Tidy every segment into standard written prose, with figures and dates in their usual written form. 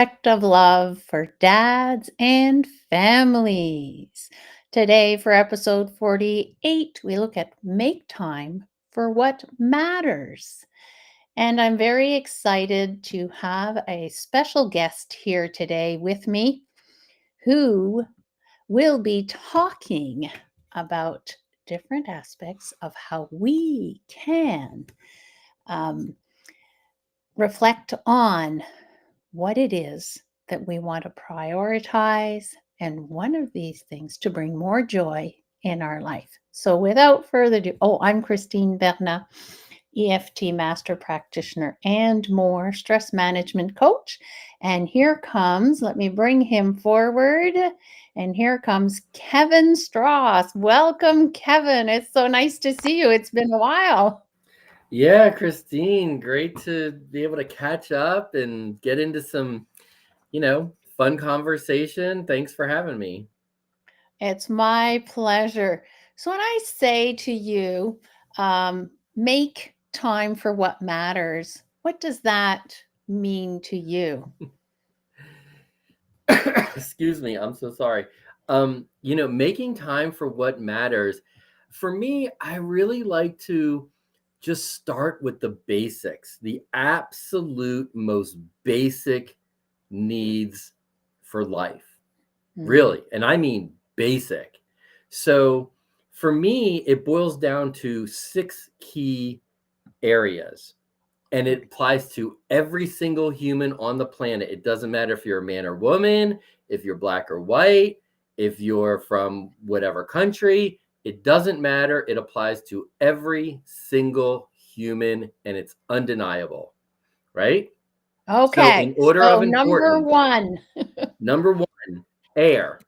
act of love for dads and families. Today, for episode 48, we look at make time for what matters. And I'm very excited to have a special guest here today with me who will be talking about different aspects of how we can um, reflect on what it is that we want to prioritize, and one of these things to bring more joy in our life. So, without further ado, I'm Christine Bernat, EFT Master Practitioner and more stress management coach. And here comes, let me bring him forward. And here comes Kevin Strauss. Welcome, Kevin. It's so nice to see you. It's been a while. Yeah, Christine, great to be able to catch up and get into some, fun conversation. Thanks for having me. It's my pleasure. So, when I say to you, make time for what matters, what does that mean to you? Excuse me, I'm so sorry. Making time for what matters. For me, I really like to just start with the basics, the absolute most basic needs for life. Mm, Really. And I mean basic. So for me, it boils down to six key areas. And it okay. applies to every single human on the planet. It doesn't matter if you're a man or woman, if you're black or white, if you're from whatever country. It doesn't matter. It applies to every single human and it's undeniable, right? So, Okay. in order So, of number importance, one, number one, air.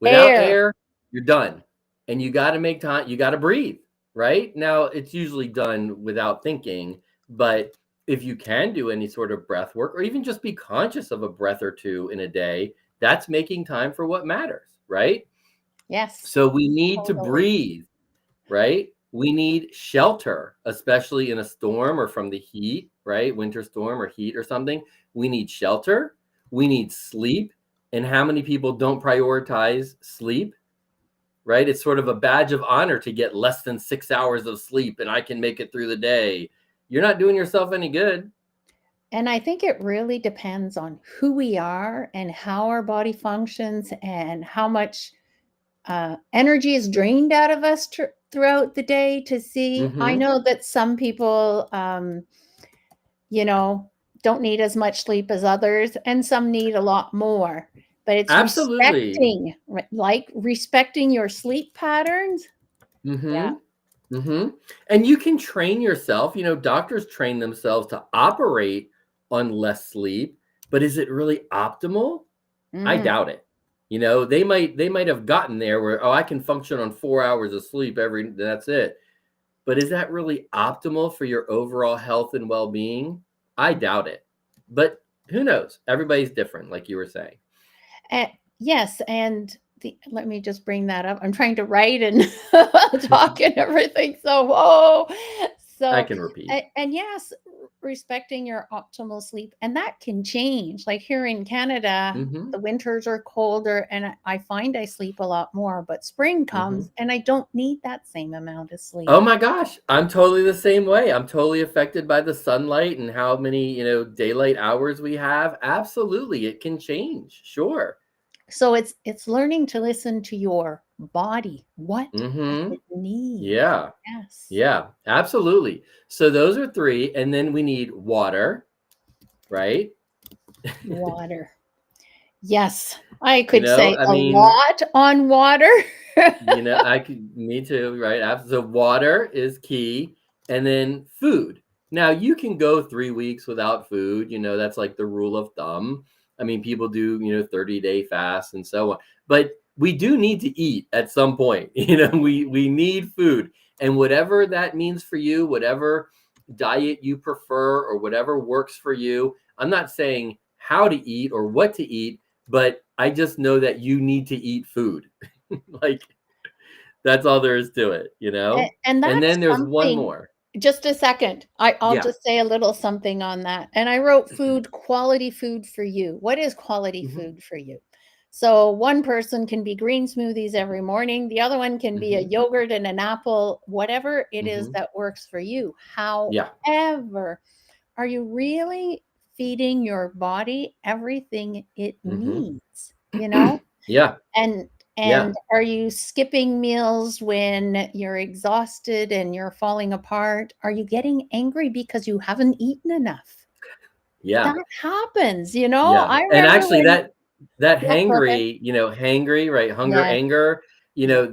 Without air. air, you're done. And you got to make time, you got to breathe, right? Now, it's usually done without thinking, but if you can do any sort of breath work or even just be conscious of a breath or two in a day, that's making time for what matters, right? Yes, So we need to totally. breathe, right? We need shelter, especially in a storm or from the heat, right? Winter storm or heat or something. We need shelter. We need sleep. And how many people don't prioritize sleep, right? It's sort of a badge of honor to get less than 6 hours of sleep and I can make it through the day. You're not doing yourself any good. And I think it really depends on who we are and how our body functions and how much energy is drained out of us throughout the day to see. I Mm-hmm. know that some people, you know, don't need as much sleep as others, and some need a lot more. But it's Absolutely. respecting your sleep patterns. Yeah. Mm-hmm. Mm-hmm. And you can train yourself. Doctors train themselves to operate on less sleep, but is it really optimal? I Mm. doubt it. They might have gotten there where, oh, I can function on 4 hours of sleep that's it. But is that really optimal for your overall health and well-being? I doubt it. But who knows? Everybody's different, like you were saying. Eh, yes, and let me just bring that up. I'm trying to write and talk and everything. So, whoa. I So, can repeat. and yes, respecting your optimal sleep, and that can change. Like here in Canada, Mm-hmm. the winters are colder, and I find I sleep a lot more. But spring Mm-hmm. comes, and I don't need that same amount of sleep. Oh my gosh, I'm totally the same way. I'm totally affected by the sunlight and how many, daylight hours we have. Absolutely, it can change. Sure. So it's learning to listen to your body. What does Mm-hmm. it need? Yeah. Yes, Yeah, absolutely. So those are three, and then we need water, right? water. Yes, I could say I a mean, lot on water. me too, right? So water is key, and then food. Now you can go 3 weeks without food. That's like the rule of thumb. I mean, people do, 30-day fasts and so on, but we do need to eat at some point. We need food, and whatever that means for you, whatever diet you prefer or whatever works for you. I'm not saying how to eat or what to eat, but I just know that you need to eat food. Like that's all there is to it. And And that's then there's one something more. Just a second. I'll Yeah. just say a little something on that. And I wrote food, quality food for you. What is quality Hmm. food for you? So one person can be green smoothies every morning. The other one can be a Hmm. yogurt and an apple, whatever it is Hmm. that works for you. Yeah. However, are you really feeding your body everything it Hmm. needs? You know? Yeah. And Yeah. and are you skipping meals when you're exhausted and you're falling apart? Are you getting angry because you haven't eaten enough? Yeah. That happens, you know? Yeah, I and remember actually when that yeah, go ahead. hangry, hangry, right? Hunger, Yes, anger, yeah,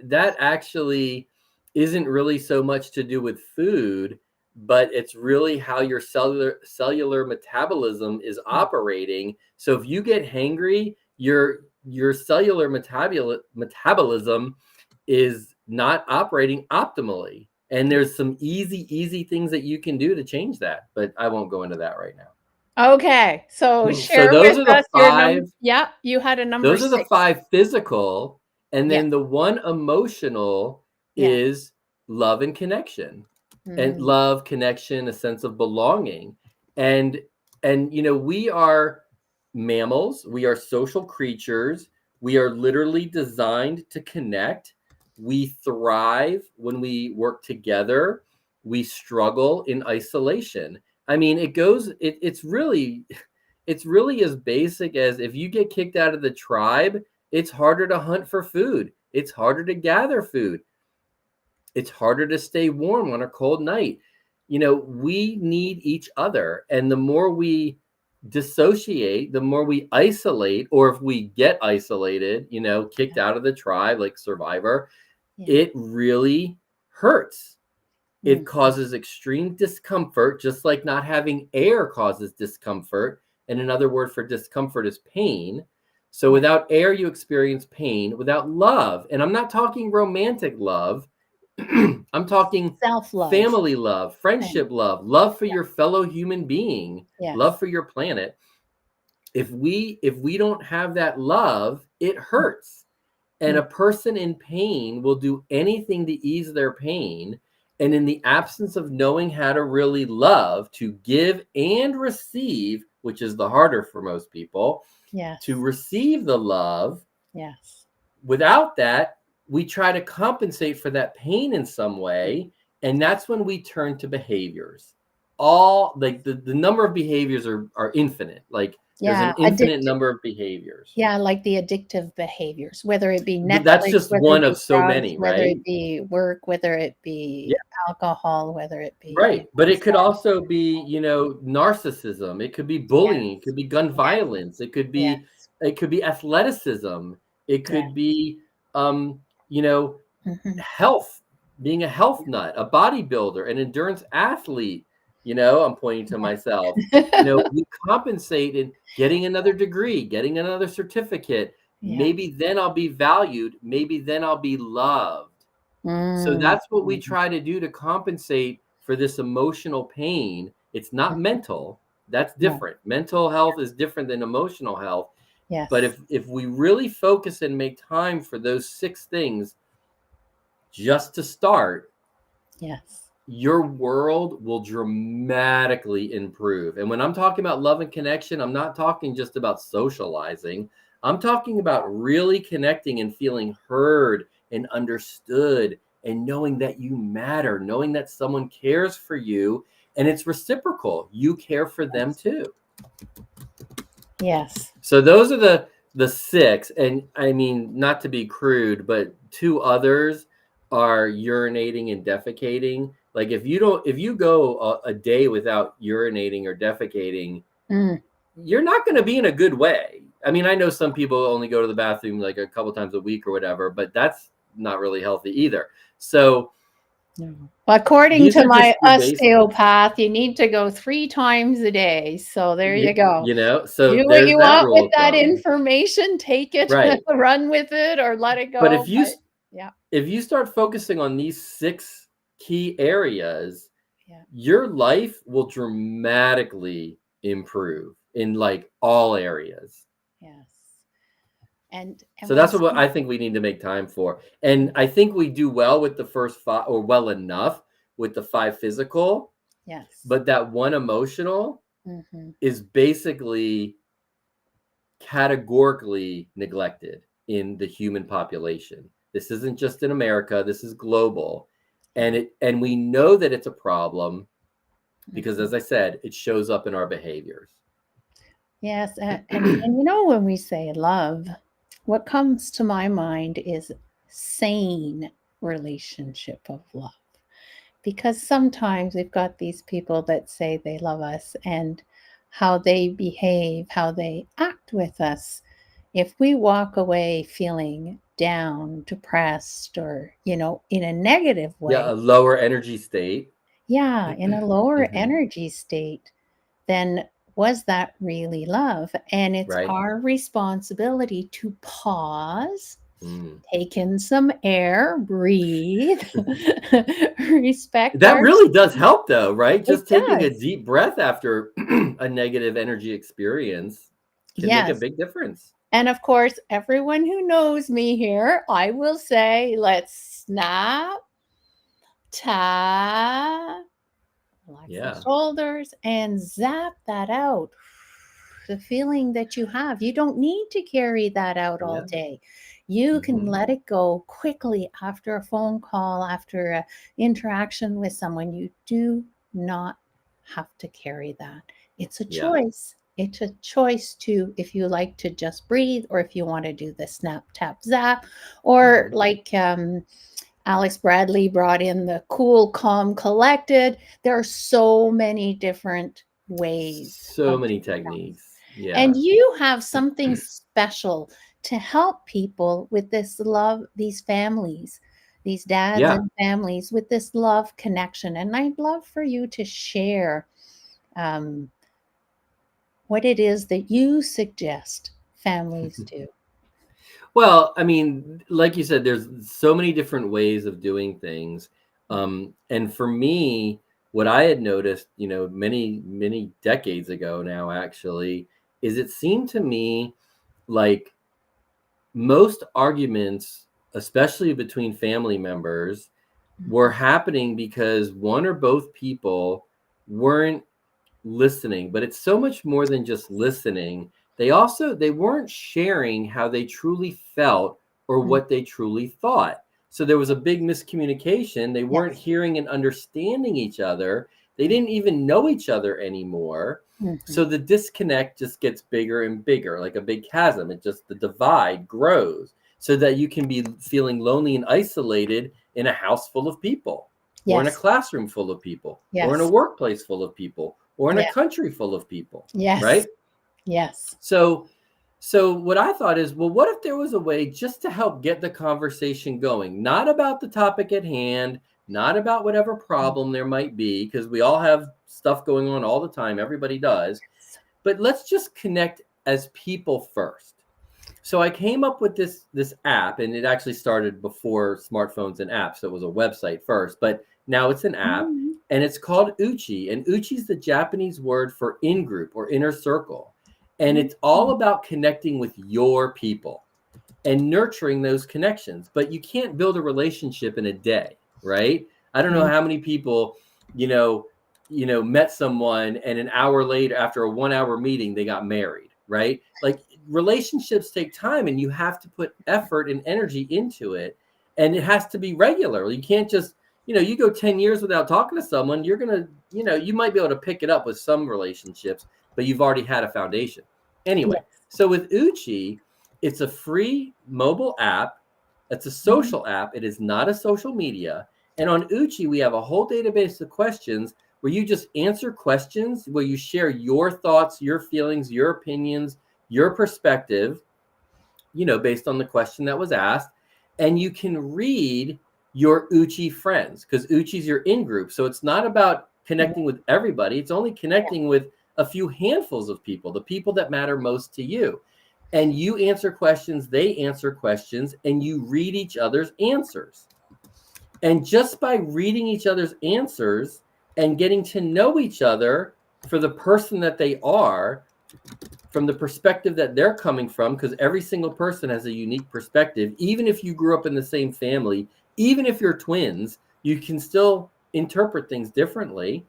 that actually isn't really so much to do with food, but it's really how your cellular metabolism is yeah. operating. So if you get hangry, your cellular metabolism is not operating optimally. And there's some easy things that you can do to change that, but I won't go into that right now. Okay, so So share with us your yeah, you had a number those are the 6. 5 physical, and Yes, then the one emotional yes. is love and connection. And Mm, love, connection, a sense of belonging. And we are mammals, we are social creatures. We are literally designed to connect. We thrive when we work together. We struggle in isolation. I mean, it's really as basic as if you get kicked out of the tribe, it's harder to hunt for food. It's harder to gather food. It's harder to stay warm on a cold night. We need each other. And the more we dissociate, the more we isolate, or if we get isolated, kicked yeah, out of the tribe, like Survivor, yeah. it really hurts. It Mhm. causes extreme discomfort, just like not having air causes discomfort. And another word for discomfort is pain. So Yeah. without air, you experience pain. Without love, and I'm not talking romantic love, I'm talking Self-love. family love, And friendship love, love for your fellow human being, love yes. for your planet. If we don't have that love, it Mm, hurts. And yeah, a person in pain will do anything to ease their pain. And in the absence of knowing how to really love, to give and receive, which is the harder for most people, to yes, receive the love, yes. without that, we try to compensate for that pain in some way. And that's when we turn to behaviors. All like the number of behaviors are infinite. Like there's Yeah, an infinite addictive. number of behaviors. Yeah, like the addictive behaviors, whether it be That's Netflix, just whether one it be of so drugs, many, whether right? it be work, whether it be alcohol, whether it be, Right. But it could sex. also be, narcissism. It could be bullying. It Yes, could be gun yes, violence. yes, It could be athleticism. It yeah. could be, um, you know, Mhm. health, being a health nut, a bodybuilder, an endurance athlete. I'm pointing to myself. Yeah. We compensate in getting another degree, getting another certificate. Yeah. Maybe then I'll be valued. Maybe then I'll be loved. So Mm, that's what we mhm. try to do to compensate for this emotional pain. It's not Mhm. mental. That's No. different. Mental health is different than emotional health. But Yes, if we really focus and make time for those 6 things just to start, yes, your world will dramatically improve. And when I'm talking about love and connection, I'm not talking just about socializing. I'm talking about really connecting and feeling heard and understood and knowing that you matter, knowing that someone cares for you and it's reciprocal. You care for them yes, too. yes. So those are the 6, and I mean, not to be crude, but 2 others are urinating and defecating. Like if you go a day without urinating or defecating, Mm, you're not going to be in a good way. I mean, I know some people only go to the bathroom like a couple times a week or whatever, but that's not really healthy either. So no. According these to are just my your basic, osteopath, you need to go 3 times a day, so there you go. so Do what there's you that want rule with of that thumb. information, take it, Right. run with it, or let it But go, but yeah, if you start focusing on these 6 key areas, yeah, your life will dramatically improve in like all areas. yes. And So when that's what I think we need to make time for. And I think we do well with the first 5, or well enough with the 5 physical, Yes. but that one emotional Hmm. is basically categorically neglected in the human population. This isn't just in America, this is global. Yeah. And we know that it's a problem because, Hmm. as I said, it shows up in our behaviors. Yes. And you know, when we say love, what comes to my mind is sane relationship of love. Because sometimes we've got these people that say they love us and how they behave, how they act with us. If we walk away feeling down, depressed, or, in a negative Yeah, way, a lower energy state. yeah, in a lower Hmm. energy state, then was that really love? And it's Right. our responsibility to pause, Mm. take in some air, breathe, respect That our. really does help, though, right? It Just taking a does. deep breath after a negative energy experience can make a Yes. big difference. And of course, everyone who knows me here, I will say, let's snap, tap, relax the Yeah. shoulders, and zap that out. The feeling that you have, you don't need to carry that out all Yeah. day. You can Hmm. let it go quickly after a phone call, after an interaction with someone. You do not have to carry that. It's a Yeah. choice. It's a choice to, if you like to just breathe, or if you want to do the snap, tap, zap, or Hmm. like Alex Bradley brought in the cool, calm, collected. There are so many different ways So of many doing that. techniques. Yeah. And you have something special to help people with this love, these families, these dads Yeah. and families with this love connection. And I'd love for you to share um, what it is that you suggest families do. Well, I mean, like you said, there's so many different ways of doing things. And for me, what I had noticed, many, many decades ago now, actually, is it seemed to me like most arguments, especially between family members, were Mhm. happening because one or both people weren't listening. But it's so much more than just listening. They weren't sharing how they truly felt or Mm. what they truly thought. So there was a big miscommunication. They weren't Yes. hearing and understanding each other. They Mm. didn't even know each other anymore. Mhm. So the disconnect just gets bigger and bigger, like a big chasm. The divide grows so that you can be feeling lonely and isolated in a house full of people, or in a Yes. classroom full of people, or in a Yes. workplace full of people, or in a Yeah. country full of people, Yes. right? Yes. So what I thought is, well, what if there was a way just to help get the conversation going, not about the topic at hand, not about whatever Mm. problem there might be, because we all have stuff going on all the time, everybody does, but let's just connect as people first. So I came up with this app, and it actually started before smartphones and apps. So it was a website first, but now it's an app, Mhm. and it's called Uchi. And Uchi is the Japanese word for in group or inner circle. And it's all Mhm. about connecting with your people and nurturing those connections. But you can't build a relationship in a day, right? I don't know Mm. how many people, you know, met someone and an hour later, after a 1 hour meeting, they got married, right? Like, relationships take time, and you have to put effort and energy into it. And it has to be regular. You can't just, you go 10 years without talking to someone, you're going to, you might be able to pick it up with some relationships, but you've already had a foundation. Anyway, Yes. so with Uchi, it's a free mobile app. It's a Mhm. social app. It is not a social media. And on Uchi, we have a whole database of questions where you just answer questions, where you share your thoughts, your feelings, your opinions, your perspective, based on the question that was asked. And you can read your Uchi friends, because Uchi's your in group. So it's not about Yeah. connecting with everybody, it's only Yeah. connecting with a few handfuls of people, the people that matter most to you. And you answer questions, they answer questions, and you read each other's answers. And just by reading each other's answers and getting to know each other for the person that they are, from the perspective that they're coming from, because every single person has a unique perspective. Even if you grew up in the same family, even if you're twins, you can still interpret things differently.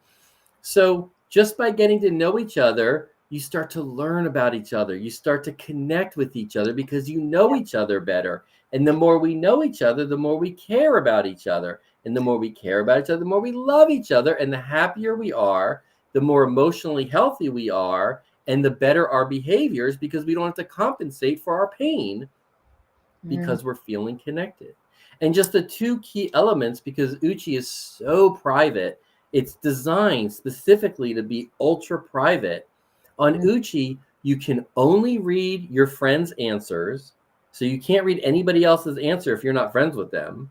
So just by getting to know each other, you start to learn about each other. You start to connect with each other because you know Yeah. each other better. And the more we know each other, the more we care about each other. And the more we care about each other, the more we love each other. And the happier we are, the more emotionally healthy we are, and the better our behaviors, because we don't have to compensate for our pain Mm, because we're feeling connected. And just the two key elements, because Uchi is so private, it's designed specifically to be ultra private. On mm. Uchi, you can only read your friends' answers. So you can't read anybody else's answer if you're not friends with them.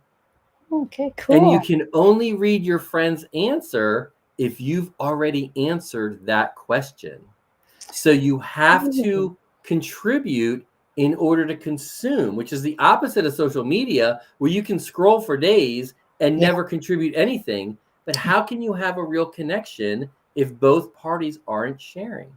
Okay, And you cool. can only read your friend's answer if you've already answered that question. So you have Ooh, to contribute in order to consume, which is the opposite of social media, where you can scroll for days and yeah. never contribute anything. But how can you have a real connection if both parties aren't sharing?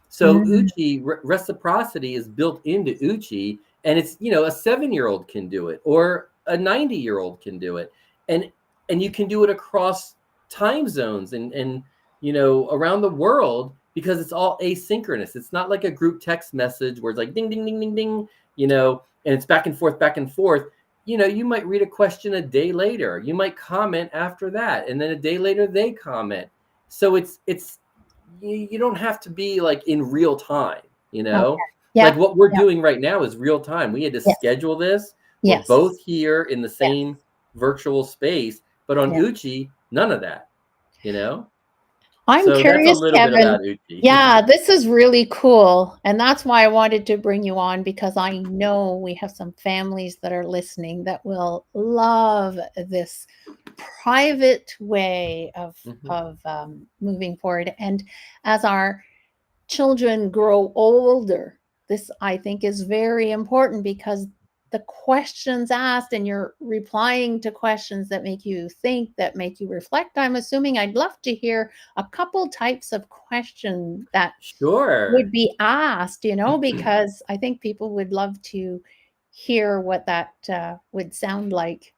So Mm, Uchi, reciprocity is built into Uchi, and it's, a 7-year-old can do it, or a 90-year-old can do it, and you can do it across time zones and around the world, because it's all asynchronous. It's not like a group text message where it's like ding ding ding ding ding, and it's back and forth back and forth. You might read a question a day later. You might comment after that, and then a day later they comment. So it's you don't have to be like in real time, okay. like Yeah. what we're Yeah. doing right now is real time. We had to Yes. schedule this. We're Yes. both here in the Yes. same virtual space, but on Yeah. Uchi, none of that, you know I'm so that's a curious, little bit Kevin. about Uchi. Yeah, this is really cool. And that's why I wanted to bring you on, because I know we have some families that are listening that will love this private way of Mhm. moving forward. And as our children grow older, this I think is very important, because the questions asked and you're replying to questions that make you think, that make you reflect. I'm assuming I'd love to hear a couple types of question that would Sure. be asked, because I think people would love to hear what that would sound like.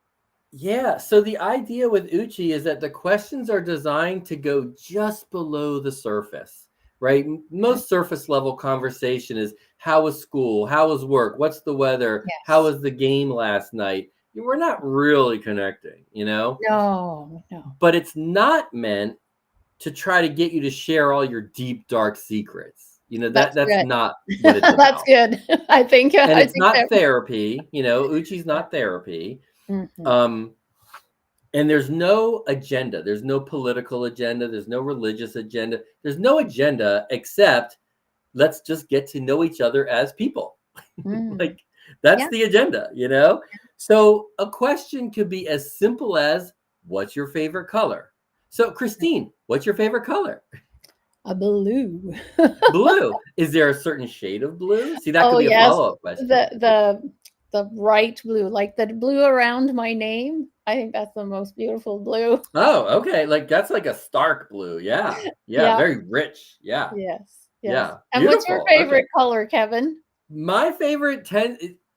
Yeah, so the idea with Uchi is that the questions are designed to go just below the surface, right? Okay. Most surface level conversation is, how was school? How was work? What's the weather? How Yes. was the game last night? We're not really connecting. No, no. But it's not meant to try to get you to share all your deep, dark secrets. That's That's good. not what it's That's about. good. And I it's think not that. therapy. Uchi's not therapy. Mhm. Um, And there's no agenda. There's no political agenda. There's no religious agenda. There's no agenda except, let's just get to know each other as people. Mm. Like, that's Yeah. the agenda. So a question could be as simple as, what's your favorite color? So, Christine, what's your favorite color? A blue. Blue. Is there a certain shade of blue? See, that could Oh, be a yes. follow up question. The bright blue, like the blue around my name. I think that's the most beautiful blue. Oh, okay. Like, that's like a stark blue. Yeah. Yeah. Yeah. Very rich. Yeah. Yes. Yes. Yeah, And what's your beautiful. Okay. favorite color, Kevin? My favorite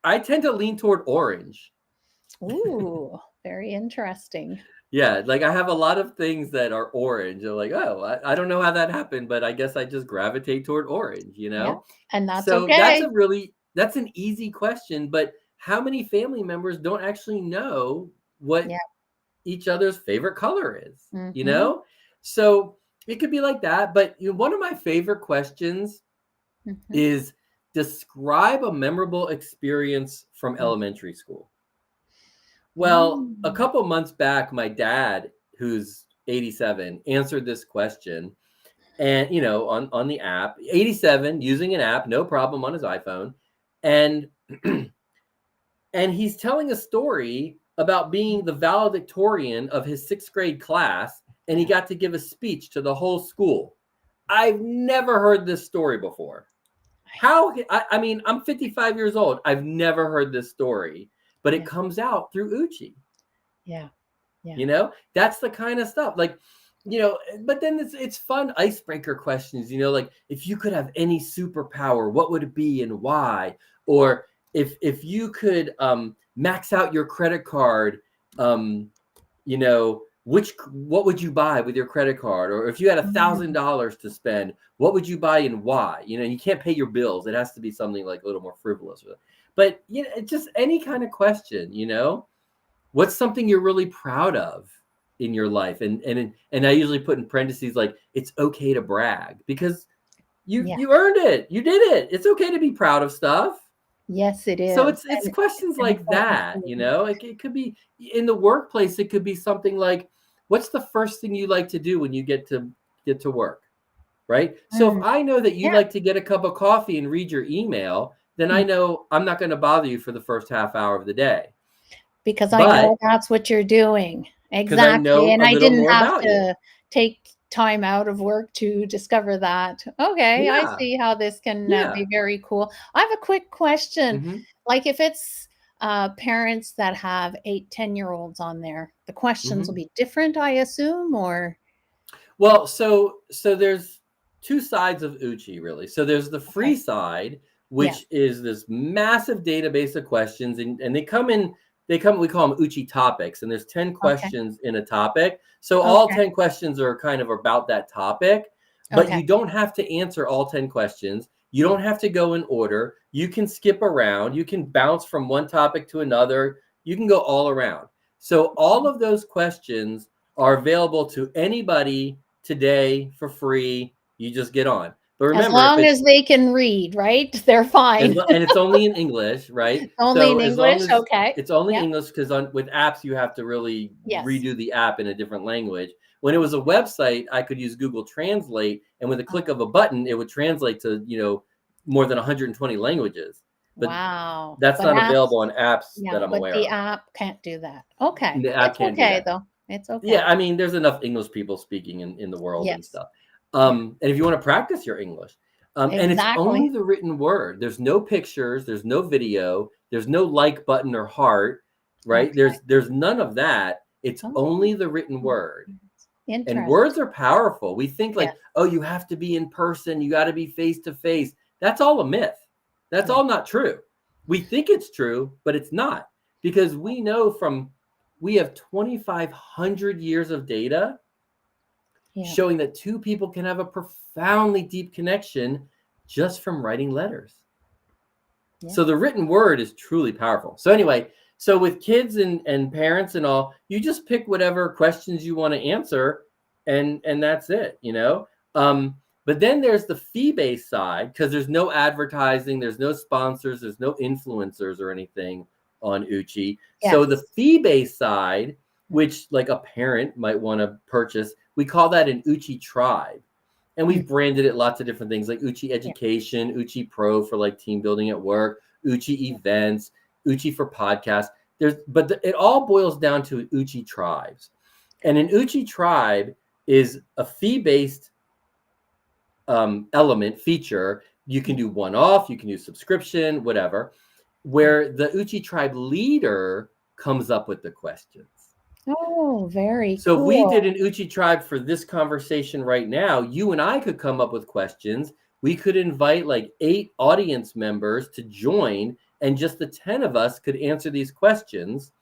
I tend to lean toward orange. Ooh, very interesting. Yeah, like I have a lot of things that are orange. I'm like, oh, I don't know how that happened, but I guess I just gravitate toward orange. Yeah. And that's So okay. that's an easy question, but how many family members don't actually know what Yeah. each other's favorite color is, you Mhm. know? So it could be like that, but one of my favorite questions Mhm. is, describe a memorable experience from Mm. elementary school. Well, a Mm. couple months back, my dad, who's 87, answered this question, and on the app, 87, using an app, no problem, on his iPhone, and and he's telling a story about being the valedictorian of his 6th grade class, and he Yeah. got to give a speech to the whole school. I've never heard this story before. I mean, I'm 55 years old. I've never heard this story, but it Yeah. comes out through Uchi. Yeah. Yeah. That's the kind of stuff. Like, but then it's fun icebreaker questions. Like, if you could have any superpower, what would it be and why? Or if you could max out your credit card, um, you know, what would you buy with your credit card? Or if you had Mm. $1,000 to spend, what would you buy and why? You can't pay your bills. It has to be something like a little more frivolous. But just any kind of question. What's something you're really proud of in your life? And I usually put in parentheses like it's okay to brag because Yeah. you earned it. You did it. It's okay to be proud of stuff. Yes, it So is. it's And it's questions an like important that, thing. it could be in the workplace. It could be something like, what's the first thing you like to do when you get to work, right? So if Mm. I know that you Yeah, like to get a cup of coffee and read your email, then I mm, know I'm not going to bother you for the first half hour of the day. because I But know that's what you're doing. because I Exactly, know and a I little didn't more have about you. to take time out of work to discover that. Okay, I Yeah. see how this can, Yeah. be very cool. I have a quick question. Hmm. Like, if it's, parents that have 8, 10-year-olds on there, the questions will Hmm. be different, I assume, or Well, so there's two sides of Uchi really. So there's the free okay. side, Yeah, which is this massive database of questions, and they come we call them Uchi topics, and there's 10 okay, questions in a topic. So all okay, 10 questions are kind of about that topic, but okay. you don't have to answer all 10 questions. You don't have to go in order. You can skip around. You can bounce from one topic to another. You can go all around. So all of those questions are available to anybody today for free. You just get on. But As remember, if long it's as they can read, right? They're fine. and it's only in English, right? Only So in as long English? as Okay. it's only Yeah. English, because with apps you have to really Yes. redo the app in a different language. When it was a website, I could use Google Translate, and with a click Oh, of a button, it would translate to more than 120 languages. But wow. that's But not apps available on apps yeah, that I'm but aware the of. app can't do that. Okay. The app It's can't do okay, that. though. It's Yeah, okay. I mean, there's enough English people speaking in the world and Yes. stuff. Yeah. And if you want to practice your English, and it's only Exactly. the written word. There's no pictures. There's no video. There's no like button or heart, right? Okay. There's none of that. It's Oh, only the written word. And words interesting. are powerful. We think Yes. like, oh, you have to be in person. You got to be face to face. That's all a myth. That's Yeah. all not true. We think it's true, but it's not because we have 2,500 years of data Yeah. showing that two people can have a profoundly deep connection just from writing letters. Yeah. So the written word is truly powerful. So anyway, so with kids and parents and all, you just pick whatever questions you want to answer, and that's it. But then there's the fee-based side because there's no advertising, there's no sponsors, there's no influencers or anything on Uchi. So the Yes. fee-based side, Mm, which like a parent might want to purchase, we call that an Uchi tribe. And mm, we've branded it lots of different things like Uchi yeah. Education, Uchi Pro for like team building at work, Uchi Yeah. Events, Uchi for podcasts. It all boils down to Uchi tribes. And an Uchi tribe is a fee-based element feature. You can Yeah. do one-off, you can do subscription, whatever, Yeah. where the Uchi tribe leader comes up with the questions. Oh, very So if we cool. did an Uchi tribe for this conversation right now, you and I could come up with questions. We could invite like 8 audience members to join, and just the 10 of us could answer these questions.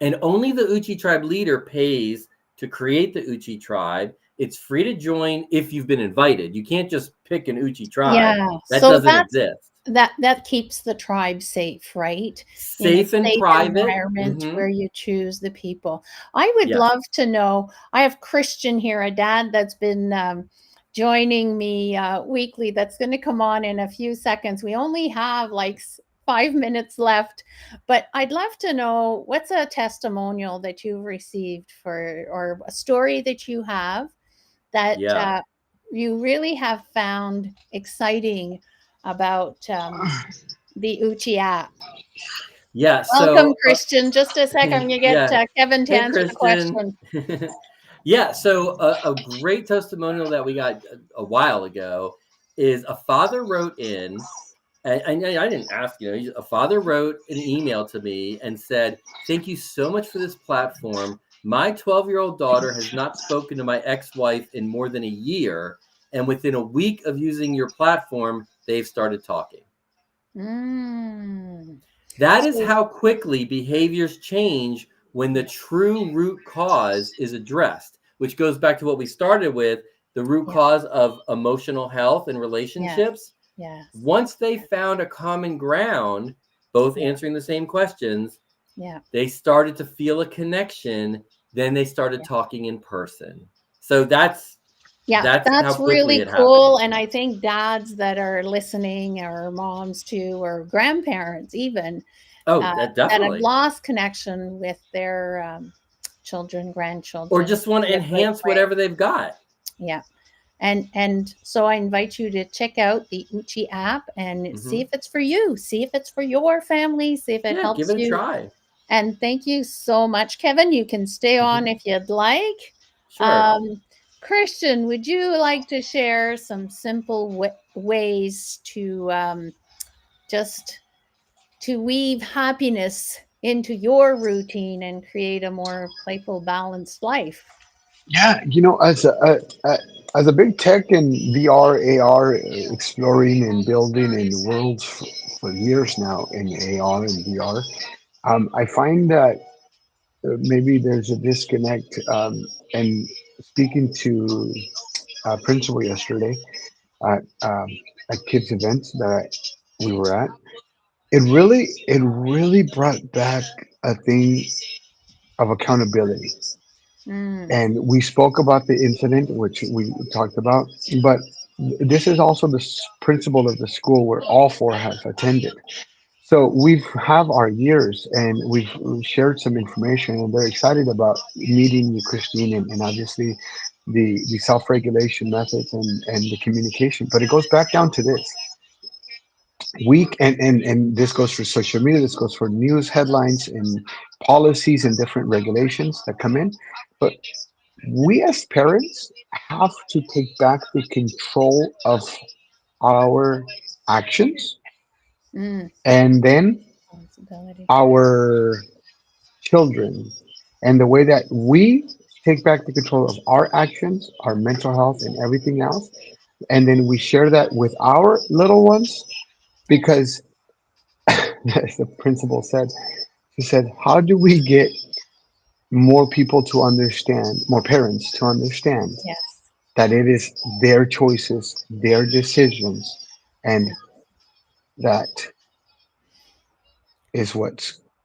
And only the Uchi tribe leader pays to create the Uchi tribe. It's free to join if you've been invited. You can't just pick an Uchi tribe. Yeah. That So doesn't exist. that keeps the tribe safe, right? In a Safe and safe private. environment Hmm. where you choose the people. I would Yes. love to know. I have Christian here, a dad that's been joining me weekly. That's going to come on in a few seconds. We only have like 5 minutes left, but I'd love to know what's a testimonial that you've received for, or a story that you have that Yeah. you really have found exciting about the Uchi app. Yeah. Welcome, So, Christian. Just a second, you get yeah. Kevin to Hey, answer the Kristen. question. Yeah, so a great testimonial that we got a while ago is a father wrote in, and I didn't ask, a father wrote an email to me and said, "Thank you so much for this platform. My 12-year-old daughter has not spoken to my ex-wife in more than a year, and within a week of using your platform, they've started talking." Mm. That is So, how quickly behaviors change when the Yeah. true root cause is addressed, which goes back to what we started with, the root Yeah. cause of emotional health and Yes. relationships. Yes. Once they found a common ground, both Yeah. answering the same questions, Yeah. they started to feel a connection. Then they started Yeah. talking in person. So Yeah, that's how that's quickly really it cool. happens. And I think dads that are listening, or moms too, or grandparents even, Oh, uh, that have definitely. lost connection with their children, Or grandchildren, just want to be a great enhance way. whatever they've got. Yeah. And so I invite you to check out the Uchi app and see Hmm. if it's for you. See if it's for your family. See if it Yeah, give helps it a you. try. And thank you so much, Kevin. You can stay on Hmm. if you'd like. Sure. Um, Christian, would you like to share some simple ways to just to weave happiness into your routine and create a more playful, balanced life? Yeah, as a big tech and VR, AR exploring and building in worlds for years now in AR and VR, I find that maybe there's a disconnect. And speaking to a principal yesterday at a kids event that we were at, it really brought back a thing of accountability. Mm, And we spoke about the incident, which we talked about, but this is also the principal of the school where all four have attended. So we've have our years, and we've shared some information, and they're excited about meeting you, Christine, and obviously the self-regulation methods and the communication. But it goes back down to this week, and this goes for social media, this goes for news headlines and policies and different regulations that come in. But we as parents have to take back the control of our actions, mm, and then responsibility. our children, and the way that we take back the control of our actions, our mental health, and everything else, and then we share that with our little ones. Because as the principal said, she said, how do we get more people to understand, more parents to understand Yes. that it is their choices, their decisions, and that is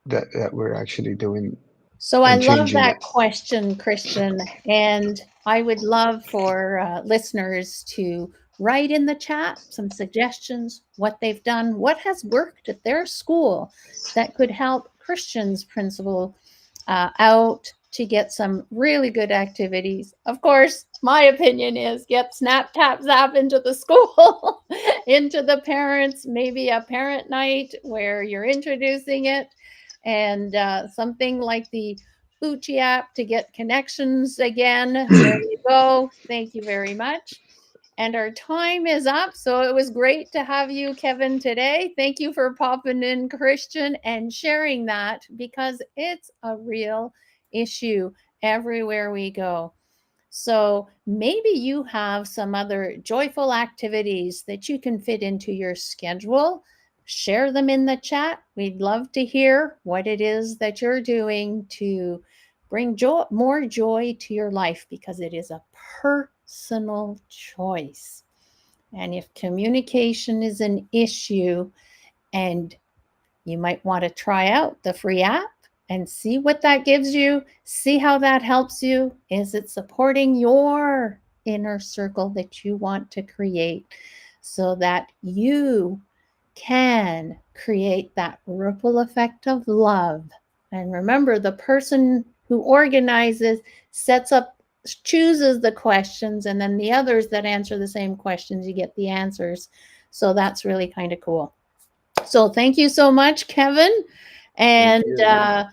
that we're actually doing So I and love changing that it. question, Christian. And I would love for listeners to write in the chat some suggestions, what they've done, what has worked at their school that could help Christian's principal out to get some really good activities. Of course, my opinion is get Snap Tap Zap into the school, into the parents, maybe a parent night where you're introducing it, and something like the Uchi app to get connections again. There you go. Thank you very much. And our time is up. So it was great to have you, Kevin, today. Thank you for popping in, Christian, and sharing that because it's a real issue everywhere we go. So maybe you have some other joyful activities that you can fit into your schedule. Share them in the chat. We'd love to hear what it is that you're doing to bring joy, more joy to your life because it is a personal choice. And if communication is an issue, and you might want to try out the free app and see what that gives you, see how that helps you. Is it supporting your inner circle that you want to create so that you can create that ripple effect of love? And remember, the person who organizes sets up, chooses the questions, and then the others that answer the same questions, you get the answers. So that's really kind of cool. So thank you so much, Kevin. Thank And you.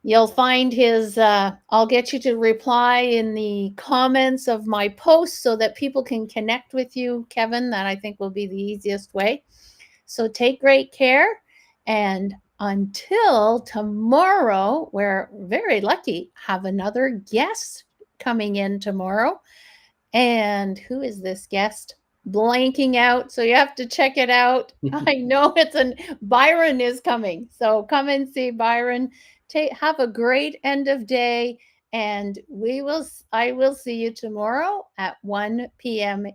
you'll find his, I'll get you to reply in the comments of my post so that people can connect with you, Kevin. That I think will be the easiest way. So take great care. And until tomorrow, we're very lucky, have another guest coming in tomorrow. And who is this guest? Blanking out. So you have to check it out. I know it's an Byron is coming. So come and see Byron Have a great end of day, and I will see you tomorrow at 1 p.m.